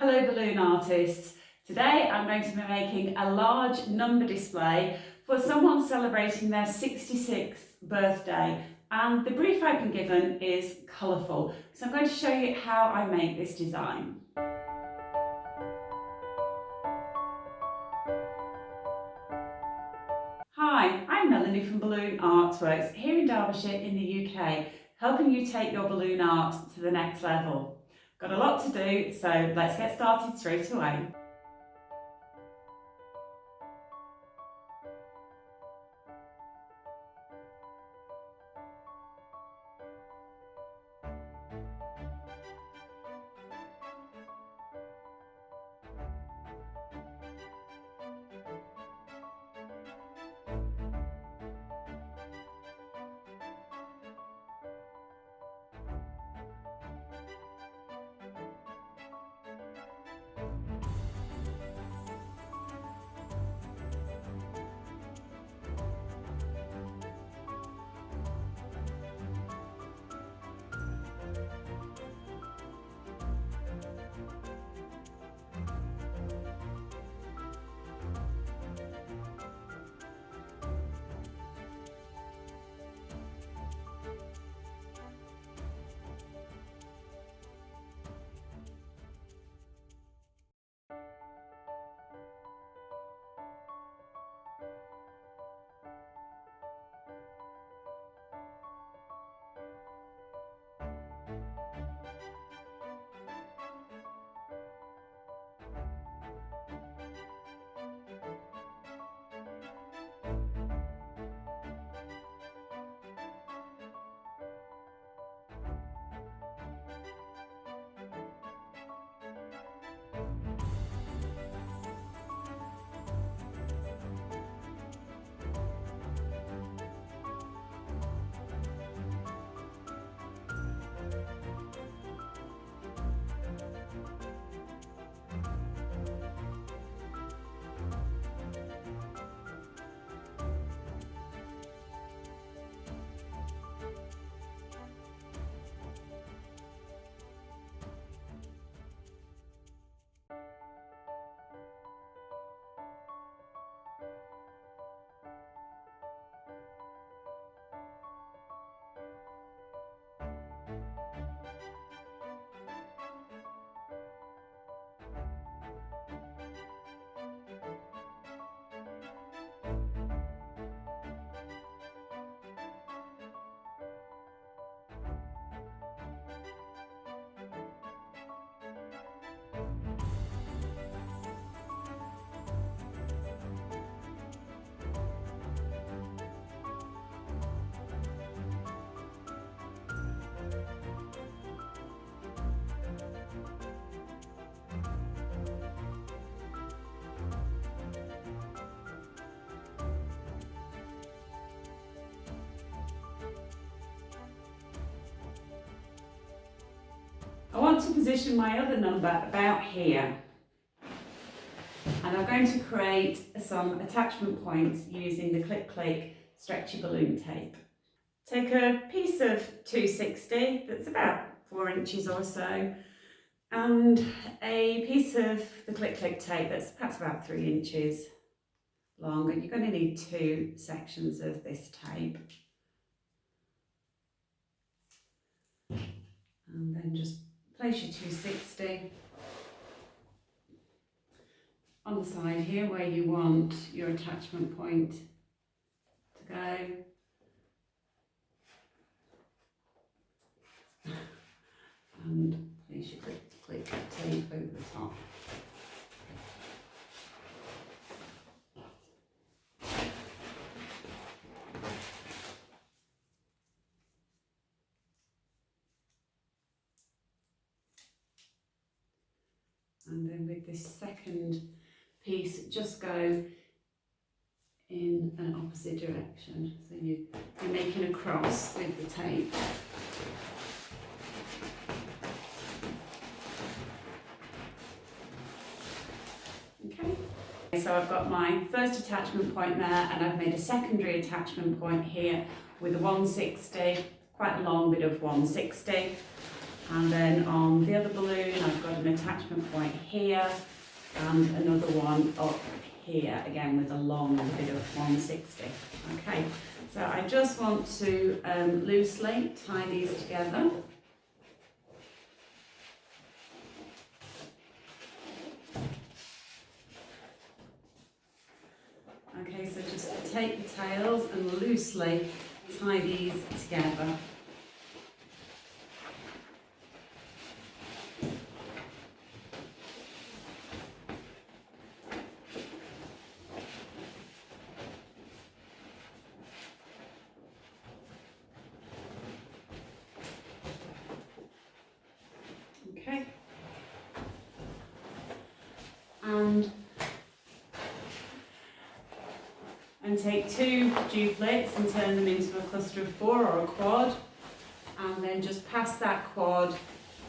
Hello balloon artists. Today I'm going to be making a large number display for someone celebrating their 66th birthday, and the brief I've been given is colourful. So I'm going to show you how I make this design. Hi, I'm Melanie from Balloon Artworks here in Derbyshire in the UK, helping you take your balloon art to the next level. Got a lot to do, so let's get started straight away. I want to position my other number about here, and I'm going to create some attachment points using the Click Click stretchy balloon tape. Take a piece of 260 that's about 4 inches or so, and a piece of the Click Click tape that's perhaps about 3 inches long, and you're going to need 2 sections of this tape. And then just place your 260 on the side here where you want your attachment point to go. And place your click tape over the top. And then with this second piece, just go in an opposite direction. So you're making a cross with the tape. Okay. So I've got my first attachment point there, and I've made a secondary attachment point here with a 160, quite a long bit of 160. And then on the other balloon, I've got an attachment point here and another one up here, again with a long bit of 160. Okay, so I just want to loosely tie these together. Okay, so just take the tails and loosely tie these together. Okay, and take two duplets and turn them into a cluster of 4 or a quad, and then just pass that quad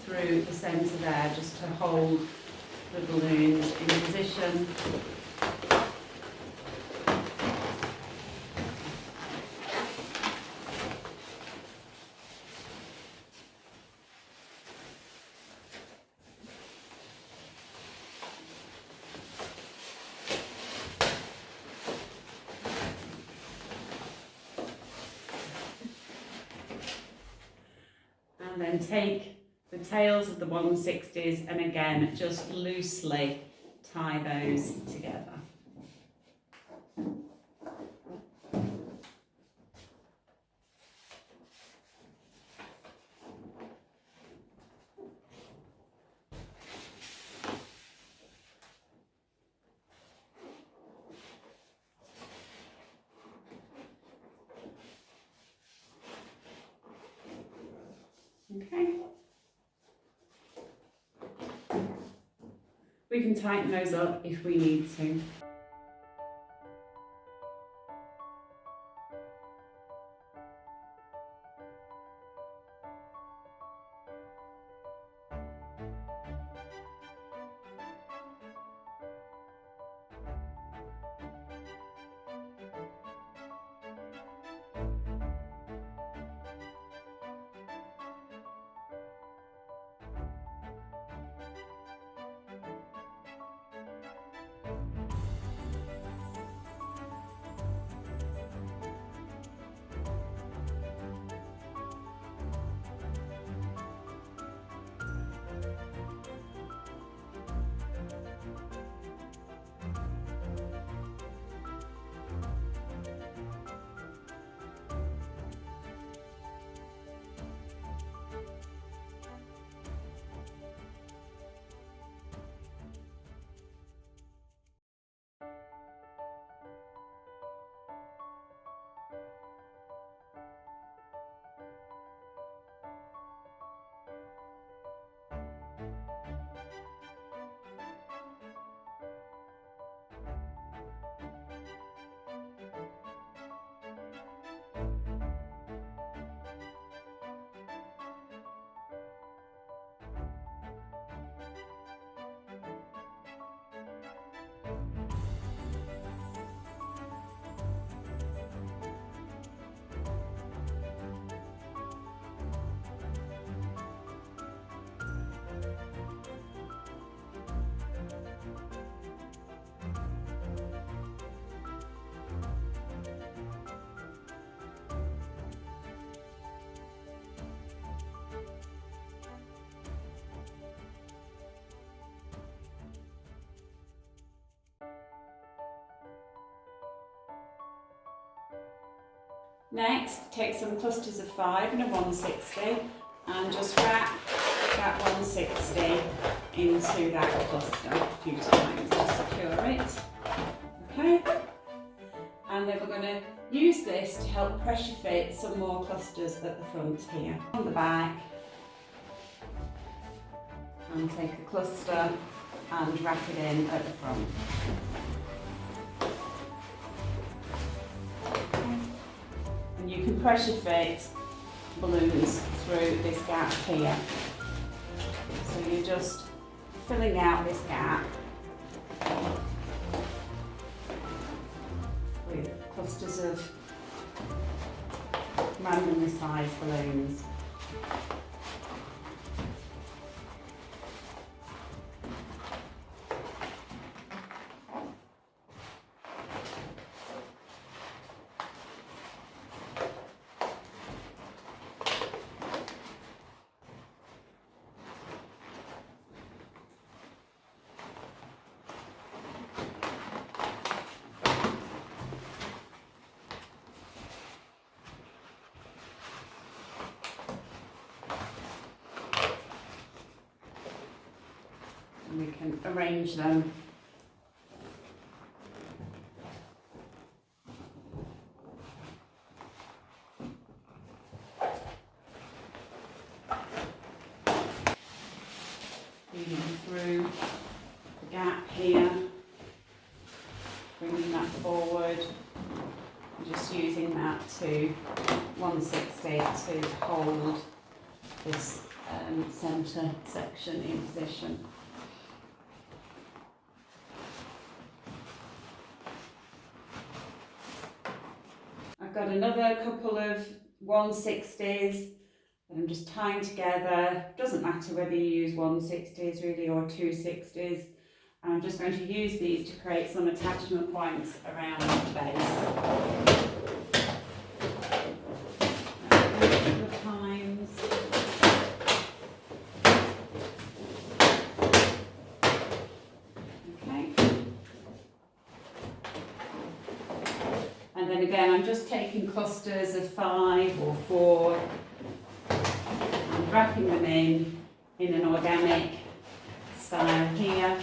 through the centre there just to hold the balloons in position. And then take the tails of the 160s and again just loosely tie those together. Okay. We can tighten those up if we need to. Next, take some clusters of 5 and a 160 and just wrap that 160 into that cluster a few times to secure it. Okay, and then we're going to use this to help pressure fit some more clusters at the front here. On the back, and take a cluster and wrap it in at the front. And you can pressure fit balloons through this gap here. So you're just filling out this gap with clusters of randomly sized balloons. we can arrange them. Feeding through the gap here, bringing that forward, and just using that to 160 to hold this centre section in position. I've got another couple of 160s that I'm just tying together. Doesn't matter whether you use 160s really or 260s. I'm just going to use these to create some attachment points around the base. A couple of times. Okay. And then again, I'm just taking clusters of 5 or 4 and wrapping them in an organic style here.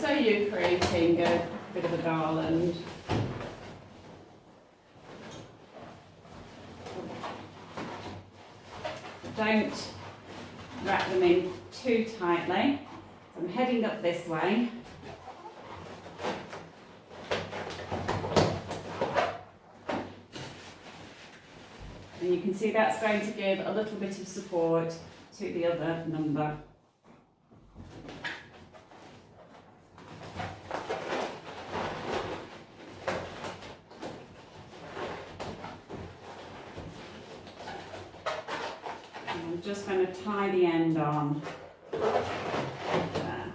So you're creating a bit of a garland. Don't wrap them in too tightly. So I'm heading up this way. And you can see that's going to give a little bit of support to the other number. And I'm just going to tie the end on there.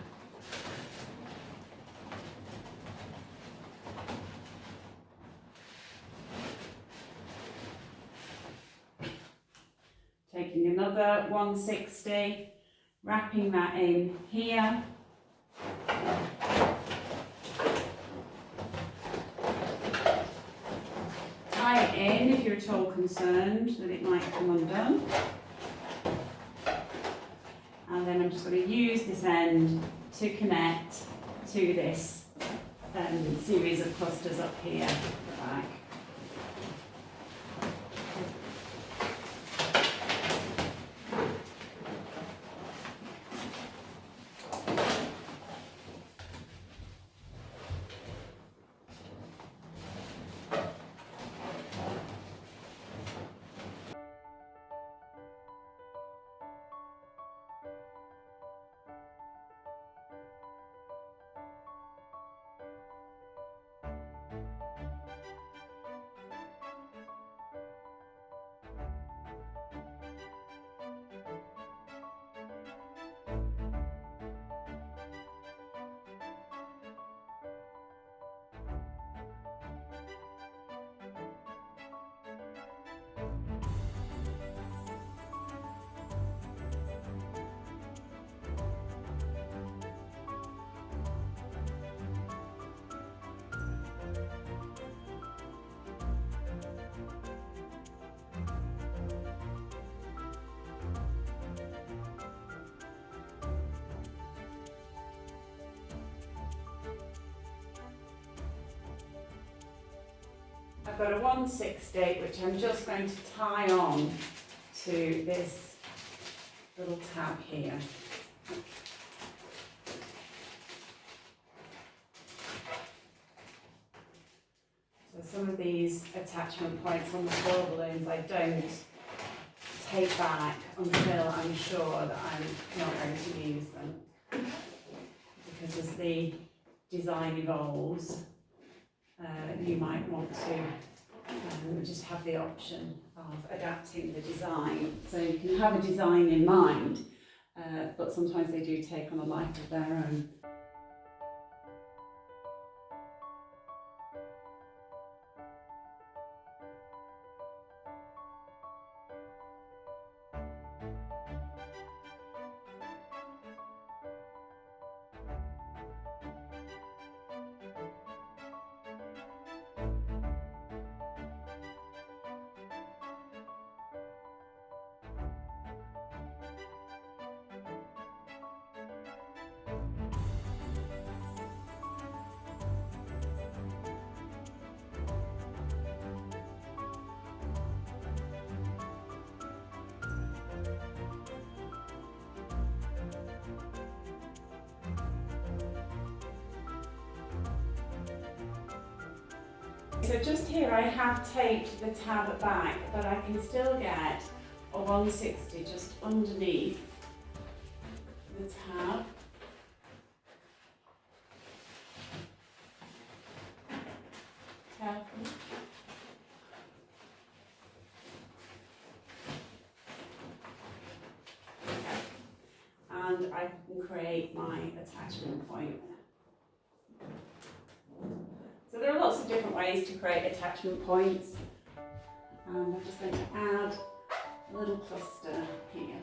Taking another 160, wrapping that in here. Tie it in if you're at all concerned that it might come undone. And then I'm just going to use this end to connect to this series of clusters up here at the back. I've got a 160 which I'm just going to tie on to this little tab here. So some of these attachment points on the foil balloons I don't take back until I'm sure that I'm not going to use them. Because as the design evolves, you might want to just have the option of adapting the design. So you can have a design in mind, but sometimes they do take on a life of their own. So just here I have taped the tab back, but I can still get a 160 just underneath the tab. Careful. And I can create my attachment point. So there are lots of different ways to create attachment points. And I'm just going to add a little cluster here.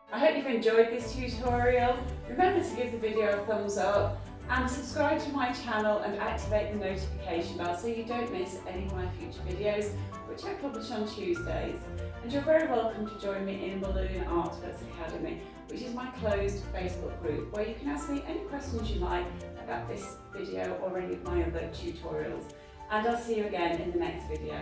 I hope you've enjoyed this tutorial. Remember to give the video a thumbs up and subscribe to my channel and activate the notification bell so you don't miss any of my future videos, which I publish on Tuesdays. And you're very welcome to join me in Balloon Artworks Academy, which is my closed Facebook group where you can ask me any questions you like about this video or any of my other tutorials. And I'll see you again in the next video.